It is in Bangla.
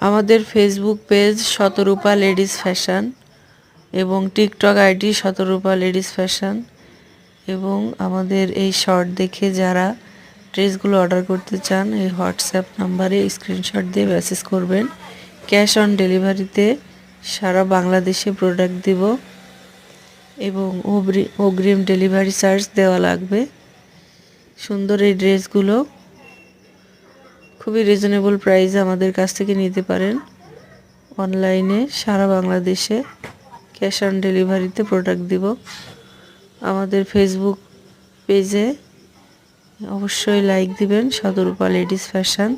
আমাদের ফেসবুক পেজ শতরূপা লেডিস ফ্যাশন এবং টিকটক আইডি শতরূপা লেডিস ফ্যাশন, এবং আমাদের এই শর্ট দেখে যারা ড্রেসগুলো অর্ডার করতে চান এই হোয়াটসঅ্যাপ নাম্বারে স্ক্রিনশট দিয়ে মেসেজ করবেন। ক্যাশ অন ডেলিভারিতে সারা বাংলাদেশে প্রোডাক্ট দিব এবং অগ্রিম ডেলিভারি চার্জ দেওয়া লাগবে। সুন্দর এই ড্রেসগুলো খুবই রিজনেবল প্রাইসে আমাদের কাছ থেকে নিতে পারেন। অনলাইনে সারা বাংলাদেশে ক্যাশ অন ডেলিভারিতে প্রোডাক্ট দিব। আমাদের ফেসবুক পেজে অবশ্যই লাইক দিবেন শতরূপা লেডিস ফ্যাশন।